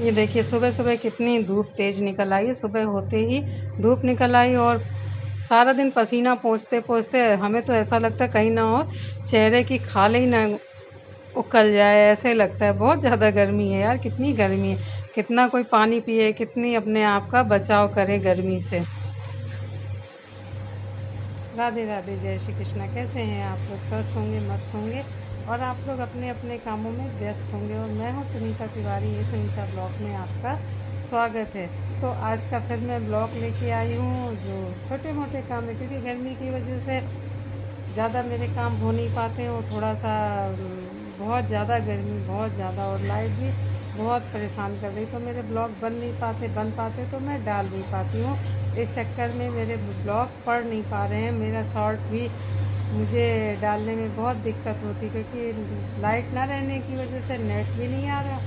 ये देखिए सुबह सुबह कितनी धूप तेज़ निकल आई है। सुबह होते ही धूप निकल आई और सारा दिन पसीना पोंछते पोंछते हमें तो ऐसा लगता है कहीं ना हो चेहरे की खाल ही ना उकल जाए, ऐसे लगता है। बहुत ज़्यादा गर्मी है यार, कितनी गर्मी है। कितना कोई पानी पिए, कितनी अपने आप का बचाव करे गर्मी से। राधे राधे, जय श्री कृष्णा। कैसे हैं आप लोग? स्वस्थ होंगे, मस्त होंगे और आप लोग अपने अपने कामों में व्यस्त होंगे। और मैं हूँ सुनीता तिवारी, ये सुनीता ब्लॉग में आपका स्वागत है। तो आज का फिर मैं ब्लॉग लेके आई हूँ जो छोटे मोटे काम है, क्योंकि गर्मी की वजह से ज़्यादा मेरे काम हो नहीं पाते हैं और थोड़ा सा बहुत ज़्यादा गर्मी, बहुत ज़्यादा, और लाइट भी बहुत परेशान कर रही, तो मेरे ब्लॉग बन पाते तो मैं डाल नहीं पाती हूँ। इस चक्कर में मेरे ब्लॉग पढ़ नहीं पा रहे हैं। मेरा शॉर्ट भी मुझे डालने में बहुत दिक्कत होती, क्योंकि लाइट ना रहने की वजह से नेट भी नहीं आ रहा,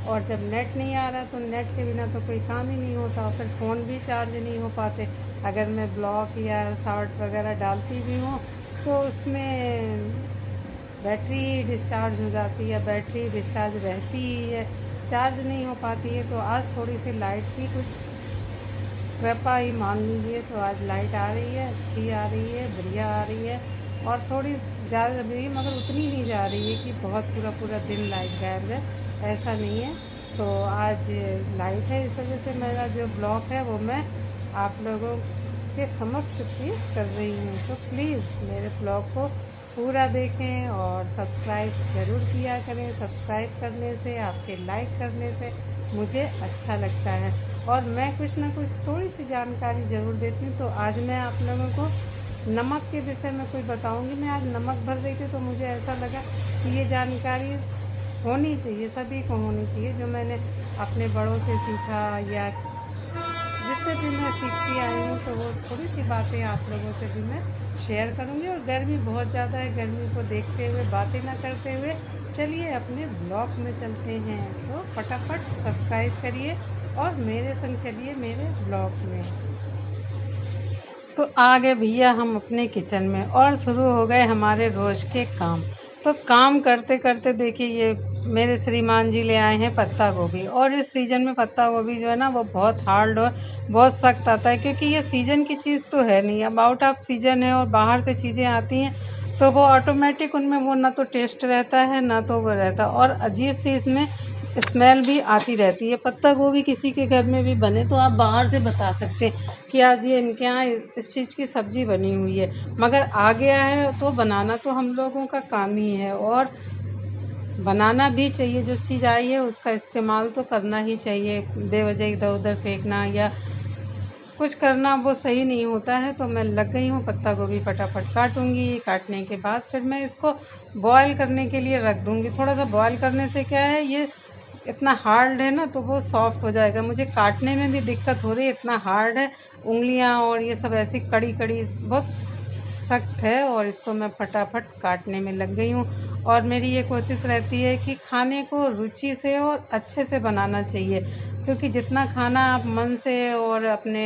और जब नेट नहीं आ रहा तो नेट के बिना तो कोई काम ही नहीं होता, और फिर फ़ोन भी चार्ज नहीं हो पाते। अगर मैं ब्लॉग या शॉर्ट वगैरह डालती भी हूँ तो उसमें बैटरी डिस्चार्ज हो जाती है, बैटरी डिस्चार्ज रहती ही है, चार्ज नहीं हो पाती है। तो आज थोड़ी सी लाइट की कुछ कृपा ही मान लीजिए, तो आज लाइट आ रही है, अच्छी आ रही है, बढ़िया आ रही है, और थोड़ी ज़्यादा भी, मगर उतनी नहीं जा रही है कि बहुत पूरा पूरा दिन लाइट गायब है, ऐसा नहीं है। तो आज लाइट है, इस वजह से मेरा जो ब्लॉग है वो मैं आप लोगों के समक्ष पेश कर रही हूँ। तो प्लीज़ मेरे ब्लॉग को पूरा देखें और सब्सक्राइब ज़रूर किया करें। सब्सक्राइब करने से, आपके लाइक करने से मुझे अच्छा लगता है, और मैं कुछ ना कुछ थोड़ी सी जानकारी ज़रूर देती हूँ। तो आज मैं आप लोगों को नमक के विषय में कोई बताऊँगी। मैं आज नमक भर रही थी तो मुझे ऐसा लगा कि ये जानकारी होनी चाहिए, सभी को होनी चाहिए, जो मैंने अपने बड़ों से सीखा या जिससे भी मैं सीखती आई हूँ। तो वो थोड़ी सी बातें आप लोगों से भी मैं शेयर करूँगी। और गर्मी बहुत ज़्यादा है, गर्मी को देखते हुए, बातें ना करते हुए चलिए अपने ब्लॉग में चलते हैं। तो फटाफट सब्सक्राइब करिए और मेरे संग चलिए मेरे ब्लॉग में। तो आ गए भैया हम अपने किचन में और शुरू हो गए हमारे रोज़ के काम। तो काम करते करते देखिए ये मेरे श्रीमान जी ले आए हैं पत्ता गोभी, और इस सीज़न में पत्ता गोभी जो है ना वो बहुत हार्ड और बहुत सख्त आता है, क्योंकि ये सीज़न की चीज़ तो है नहीं, अब आउट ऑफ सीज़न है और बाहर से चीज़ें आती हैं तो वो ऑटोमेटिक उनमें वो ना तो टेस्ट रहता है ना तो वो रहता, और अजीब सी इसमें स्मेल भी आती रहती है। पत्ता गोभी किसी के घर में भी बने तो आप बाहर से बता सकते हैं कि आज ये इनके यहाँ इस चीज़ की सब्ज़ी बनी हुई है, मगर आ गया है तो बनाना तो हम लोगों का काम ही है, और बनाना भी चाहिए। जो चीज़ आई है उसका इस्तेमाल तो करना ही चाहिए। बेवजह इधर उधर फेंकना या कुछ करना वो सही नहीं होता है। तो मैं लग गई हूँ, पत्ता गोभी फटाफट काटूंगी। काटने के बाद फिर मैं इसको बॉयल करने के लिए रख दूँगी। थोड़ा सा बॉयल करने से क्या है, ये इतना हार्ड है ना तो वो सॉफ्ट हो जाएगा। मुझे काटने में भी दिक्कत हो रही है, इतना हार्ड है, उंगलियां और ये सब ऐसी कड़ी कड़ी बहुत सख्त है, और इसको मैं फटाफट काटने में लग गई हूँ। और मेरी ये कोशिश रहती है कि खाने को रुचि से और अच्छे से बनाना चाहिए, क्योंकि जितना खाना आप मन से और अपने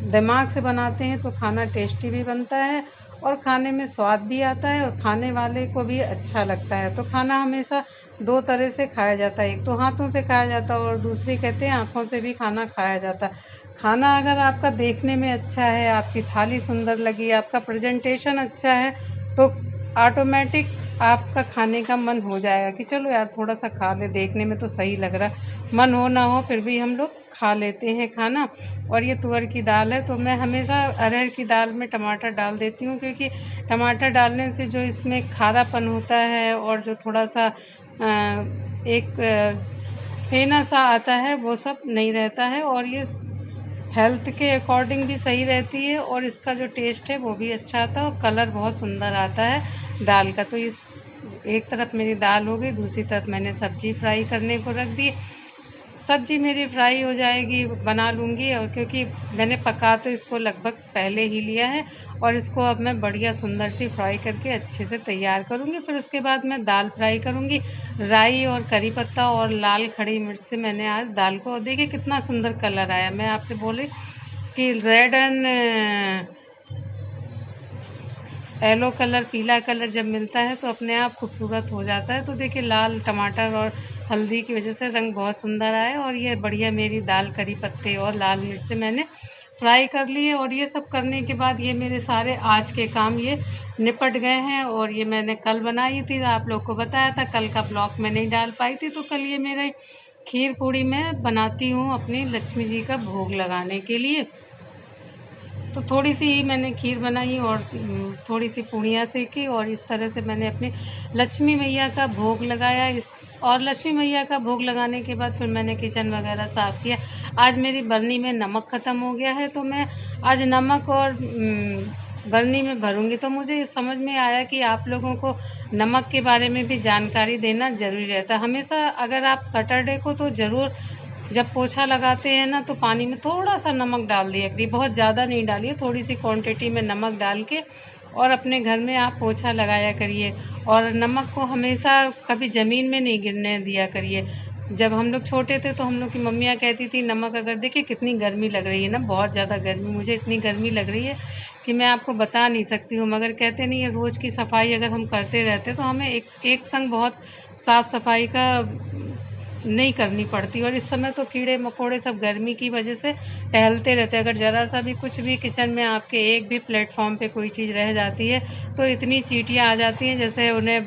दिमाग से बनाते हैं तो खाना टेस्टी भी बनता है और खाने में स्वाद भी आता है और खाने वाले को भी अच्छा लगता है। तो खाना हमेशा दो तरह से खाया जाता है, एक तो हाथों से खाया जाता है और दूसरी कहते हैं आँखों से भी खाना खाया जाता है। खाना अगर आपका देखने में अच्छा है, आपकी थाली सुंदर लगी, आपका प्रेजेंटेशन अच्छा है, तो ऑटोमेटिक आपका खाने का मन हो जाएगा कि चलो यार थोड़ा सा खा ले, देखने में तो सही लग रहा है। मन हो ना हो फिर भी हम लोग खा लेते हैं खाना। और ये तुअर की दाल है तो मैं हमेशा अरहर की दाल में टमाटर डाल देती हूँ, क्योंकि टमाटर डालने से जो इसमें खारापन होता है और जो थोड़ा सा एक फेना सा आता है वो सब नहीं रहता है, और ये हेल्थ के अकॉर्डिंग भी सही रहती है, और इसका जो टेस्ट है वो भी अच्छा आता है और कलर बहुत सुंदर आता है दाल का। तो इस एक तरफ मेरी दाल हो गई, दूसरी तरफ मैंने सब्ज़ी फ्राई करने को रख दी। सब्ज़ी मेरी फ्राई हो जाएगी, बना लूँगी, और क्योंकि मैंने पका तो इसको लगभग पहले ही लिया है, और इसको अब मैं बढ़िया सुंदर सी फ्राई करके अच्छे से तैयार करूँगी। फिर उसके बाद मैं दाल फ्राई करूँगी। राई और करी पत्ता और लाल खड़ी मिर्च से मैंने आज दाल को, देखिए कितना सुंदर कलर आया। मैं आपसे बोली कि रेड एंड येलो कलर, पीला कलर जब मिलता है तो अपने आप खूबसूरत हो जाता है। तो देखिए लाल टमाटर और हल्दी की वजह से रंग बहुत सुंदर आया। और ये बढ़िया मेरी दाल करी पत्ते और लाल मिर्च से मैंने फ्राई कर लिए। और ये सब करने के बाद ये मेरे सारे आज के काम ये निपट गए हैं। और ये मैंने कल बनाई थी, आप लोग को बताया था, कल का ब्लॉग मैं नहीं डाल पाई थी। तो कल ये मेरे खीर पूड़ी मैं बनाती हूँ अपनी लक्ष्मी जी का भोग लगाने के लिए। तो थोड़ी सी ही मैंने खीर बनाई और थोड़ी सी पूड़ियाँ सेकी, और इस तरह से मैंने अपनी लक्ष्मी मैया का भोग लगाया। इस और लक्ष्मी मैया का भोग लगाने के बाद फिर मैंने किचन वगैरह साफ़ किया। आज मेरी बरनी में नमक ख़त्म हो गया है, तो मैं आज नमक और बरनी में भरूंगी। तो मुझे समझ में आया कि आप लोगों को नमक के बारे में भी जानकारी देना ज़रूरी रहता है। हमेशा अगर आप सैटरडे को तो ज़रूर जब पोछा लगाते हैं ना, तो पानी में थोड़ा सा नमक डाल दिया करिए, बहुत ज़्यादा नहीं डालिए, थोड़ी सी क्वांटिटी में नमक डाल के और अपने घर में आप पोछा लगाया करिए। और नमक को हमेशा कभी ज़मीन में नहीं गिरने दिया करिए। जब हम लोग छोटे थे तो हम लोग की मम्मियाँ कहती थी नमक अगर, देखिए कितनी गर्मी लग रही है ना, बहुत ज़्यादा गर्मी, मुझे इतनी गर्मी लग रही है कि मैं आपको बता नहीं सकती हूँ। मगर कहते नहीं है, रोज़ की सफाई अगर हम करते रहते तो हमें एक संग बहुत साफ़ सफाई का नहीं करनी पड़ती। और इस समय तो कीड़े मकोड़े सब गर्मी की वजह से टहलते रहते हैं। अगर ज़रा सा भी कुछ भी किचन में आपके एक भी प्लेटफॉर्म पे कोई चीज़ रह जाती है तो इतनी चींटियाँ आ जाती हैं जैसे उन्हें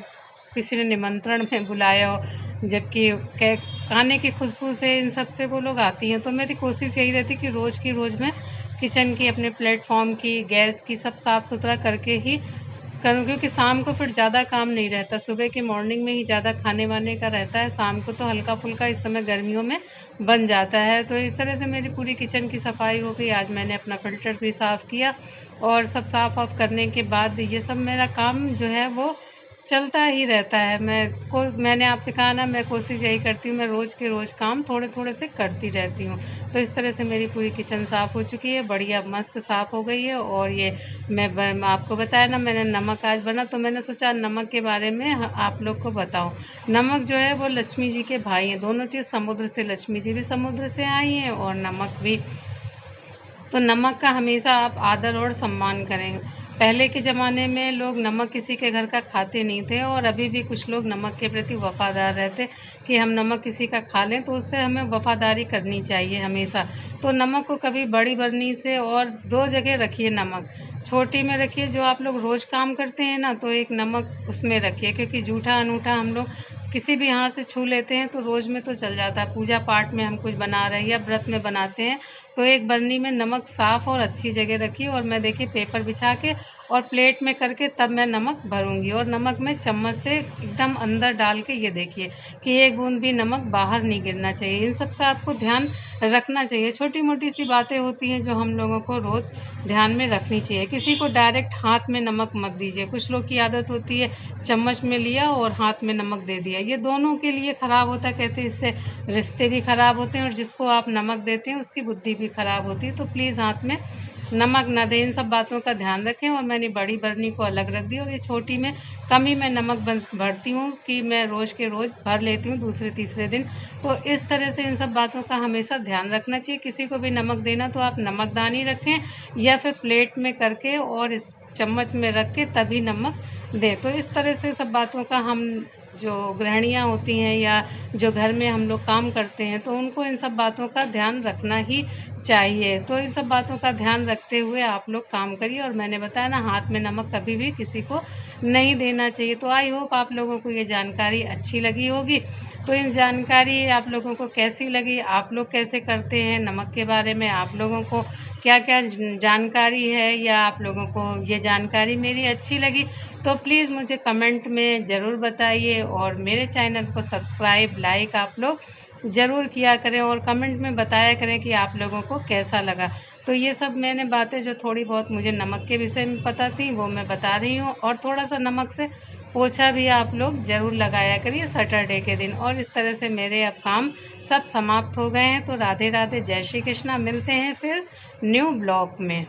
किसी ने निमंत्रण में बुलाया हो। जबकि खाने की खुशबू से इन सब से वो लोग आती हैं। तो मेरी कोशिश यही रहती कि रोज़ की रोज़ मैं किचन की, अपने प्लेटफॉर्म की, गैस की सब साफ़ सुथरा करके ही करूँ, क्योंकि शाम को फिर ज़्यादा काम नहीं रहता। सुबह की मॉर्निंग में ही ज़्यादा खाने वाने का रहता है, शाम को तो हल्का फुल्का इस समय गर्मियों में बन जाता है। तो इस तरह से मेरी पूरी किचन की सफाई हो गई। आज मैंने अपना फ़िल्टर भी साफ़ किया और सब साफ़ ऑफ करने के बाद ये सब मेरा काम जो है वो चलता ही रहता है। मैंने आपसे कहा ना, मैं कोशिश यही करती हूँ, मैं रोज़ के रोज़ काम थोड़े थोड़े से करती रहती हूँ। तो इस तरह से मेरी पूरी किचन साफ़ हो चुकी है, बढ़िया मस्त साफ़ हो गई है। और ये मैं आपको बताया ना, मैंने नमक आज बना, तो मैंने सोचा नमक के बारे में आप लोग को बताऊं। नमक जो है वो लक्ष्मी जी के भाई हैं, दोनों चीज़ समुद्र से, लक्ष्मी जी भी समुद्र से आई हैं और नमक भी। तो नमक का हमेशा आप आदर और सम्मान करें। पहले के ज़माने में लोग नमक किसी के घर का खाते नहीं थे, और अभी भी कुछ लोग नमक के प्रति वफ़ादार रहते कि हम नमक किसी का खा लें, तो उससे हमें वफ़ादारी करनी चाहिए हमेशा। तो नमक को कभी बड़ी बरनी से, और 2 जगह रखिए नमक, छोटी में रखिए जो आप लोग रोज़ काम करते हैं ना, तो एक नमक उसमें रखिए, क्योंकि जूठा अनूठा हम लोग किसी भी हाथ से छू लेते हैं तो रोज़ में तो चल जाता है। पूजा पाठ में हम कुछ बना रहे हैं या व्रत में बनाते हैं, तो एक बरनी में नमक साफ़ और अच्छी जगह रखिए। और मैं देखिए पेपर बिछा के और प्लेट में करके तब मैं नमक भरूंगी। और नमक में चम्मच से एकदम अंदर डाल के, ये देखिए कि एक बूंद भी नमक बाहर नहीं गिरना चाहिए। इन सब का आपको ध्यान रखना चाहिए। छोटी मोटी सी बातें होती हैं जो हम लोगों को रोज़ ध्यान में रखनी चाहिए। किसी को डायरेक्ट हाथ में नमक मत दीजिए। कुछ लोग की आदत होती है चम्मच में लिया और हाथ में नमक दे दिया, ये दोनों के लिए ख़राब होता है। कहते हैं इससे रिश्ते भी ख़राब होते हैं और जिसको आप नमक देते हैं उसकी बुद्धि भी ख़राब होती है। तो प्लीज़ हाथ में नमक ना दें, इन सब बातों का ध्यान रखें। और मैंने बड़ी बरनी को अलग रख दी और ये छोटी में कम ही मैं नमक भरती हूँ कि मैं रोज़ के रोज़ भर लेती हूँ दूसरे तीसरे दिन। तो इस तरह से इन सब बातों का हमेशा ध्यान रखना चाहिए। किसी को भी नमक देना तो आप नमकदानी रखें या फिर प्लेट में करके और इस चम्मच में रख के तभी नमक दें। तो इस तरह से सब बातों का हम जो गृहिणियाँ होती हैं या जो घर में हम लोग काम करते हैं, तो उनको इन सब बातों का ध्यान रखना ही चाहिए। तो इन सब बातों का ध्यान रखते हुए आप लोग काम करिए। और मैंने बताया ना, हाथ में नमक कभी भी किसी को नहीं देना चाहिए। तो आई होप आप लोगों को ये जानकारी अच्छी लगी होगी। तो इन जानकारी आप लोगों को कैसी लगी, आप लोग कैसे करते हैं नमक के बारे में, आप लोगों को क्या क्या जानकारी है, या आप लोगों को ये जानकारी मेरी अच्छी लगी, तो प्लीज़ मुझे कमेंट में ज़रूर बताइए। और मेरे चैनल को सब्सक्राइब, लाइक आप लोग ज़रूर किया करें और कमेंट में बताया करें कि आप लोगों को कैसा लगा। तो ये सब मैंने बातें जो थोड़ी बहुत मुझे नमक के विषय में पता थी वो मैं बता रही हूँ। और थोड़ा सा नमक से पोछा भी आप लोग ज़रूर लगाया करिए सैटरडे के दिन। और इस तरह से मेरे अब काम सब समाप्त हो गए हैं। तो राधे राधे, जय श्री कृष्णा। मिलते हैं फिर न्यू ब्लॉग में।